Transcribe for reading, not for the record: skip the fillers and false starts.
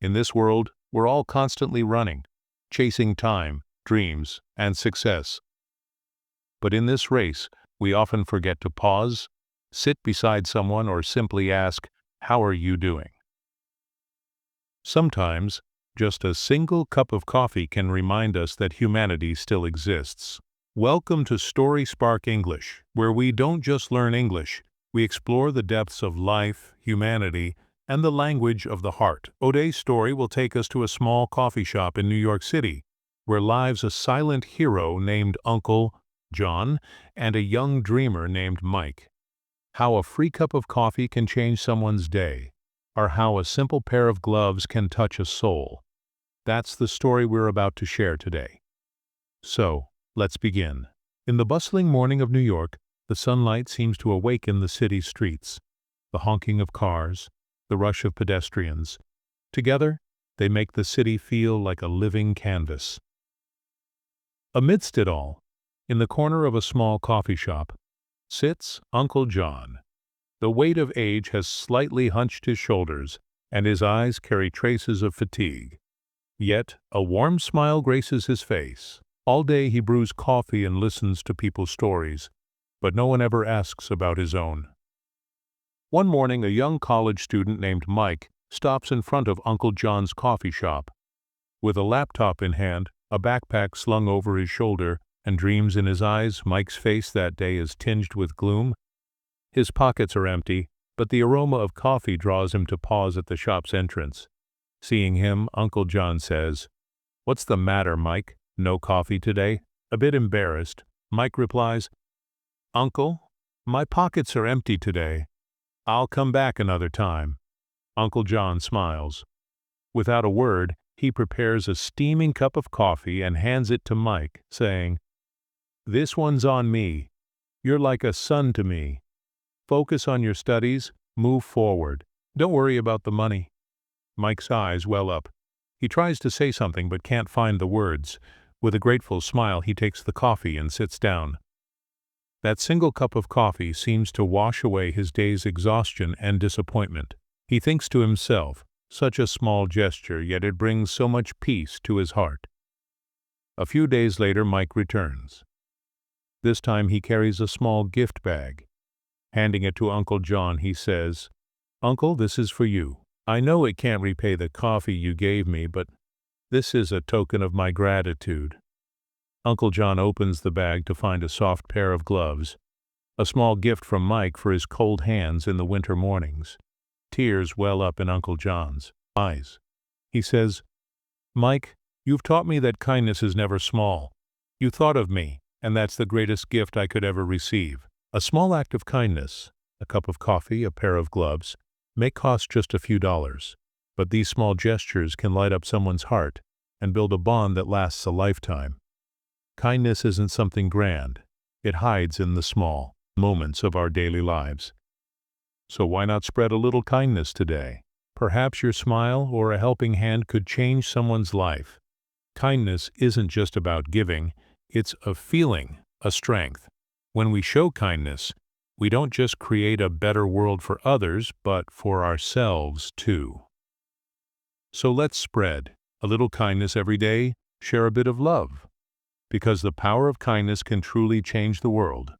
In this world, we're all constantly running, chasing time, dreams, and success. But in this race, we often forget to pause, sit beside someone, or simply ask, "How are you doing?" Sometimes, just a single cup of coffee can remind us that humanity still exists. Welcome to Story Spark English, where we don't just learn English, we explore the depths of life, humanity, and the language of the heart. Today's story will take us to a small coffee shop in New York City, where lives a silent hero named Uncle John and a young dreamer named Mike. How a free cup of coffee can change someone's day, or how a simple pair of gloves can touch a soul. That's the story we're about to share today. So, let's begin. In the bustling morning of New York, the sunlight seems to awaken the city's streets. The honking of cars, the rush of pedestrians. Together, they make the city feel like a living canvas. Amidst it all, in the corner of a small coffee shop, sits Uncle John. The weight of age has slightly hunched his shoulders, and his eyes carry traces of fatigue. Yet, a warm smile graces his face. All day he brews coffee and listens to people's stories, but no one ever asks about his own. One morning, a young college student named Mike stops in front of Uncle John's coffee shop. With a laptop in hand, a backpack slung over his shoulder, and dreams in his eyes, Mike's face that day is tinged with gloom. His pockets are empty, but the aroma of coffee draws him to pause at the shop's entrance. Seeing him, Uncle John says, "What's the matter, Mike? No coffee today?" A bit embarrassed, Mike replies, "Uncle, my pockets are empty today. I'll come back another time." Uncle John smiles. Without a word, he prepares a steaming cup of coffee and hands it to Mike, saying, "This one's on me. You're like a son to me. Focus on your studies, move forward. Don't worry about the money." Mike's eyes well up. He tries to say something but can't find the words. With a grateful smile, he takes the coffee and sits down. That single cup of coffee seems to wash away his day's exhaustion and disappointment. He thinks to himself, such a small gesture, yet it brings so much peace to his heart. A few days later, Mike returns. This time he carries a small gift bag. Handing it to Uncle John, he says, "Uncle, this is for you. I know it can't repay the coffee you gave me, but this is a token of my gratitude." Uncle John opens the bag to find a soft pair of gloves, a small gift from Mike for his cold hands in the winter mornings. Tears well up in Uncle John's eyes. He says, "Mike, you've taught me that kindness is never small. You thought of me, and that's the greatest gift I could ever receive." A small act of kindness, a cup of coffee, a pair of gloves, may cost just a few dollars, but these small gestures can light up someone's heart and build a bond that lasts a lifetime. Kindness isn't something grand. It hides in the small moments of our daily lives. So why not spread a little kindness today? Perhaps your smile or a helping hand could change someone's life. Kindness isn't just about giving, it's a feeling, a strength. When we show kindness, we don't just create a better world for others, but for ourselves too. So let's spread a little kindness every day, share a bit of love, because the power of kindness can truly change the world.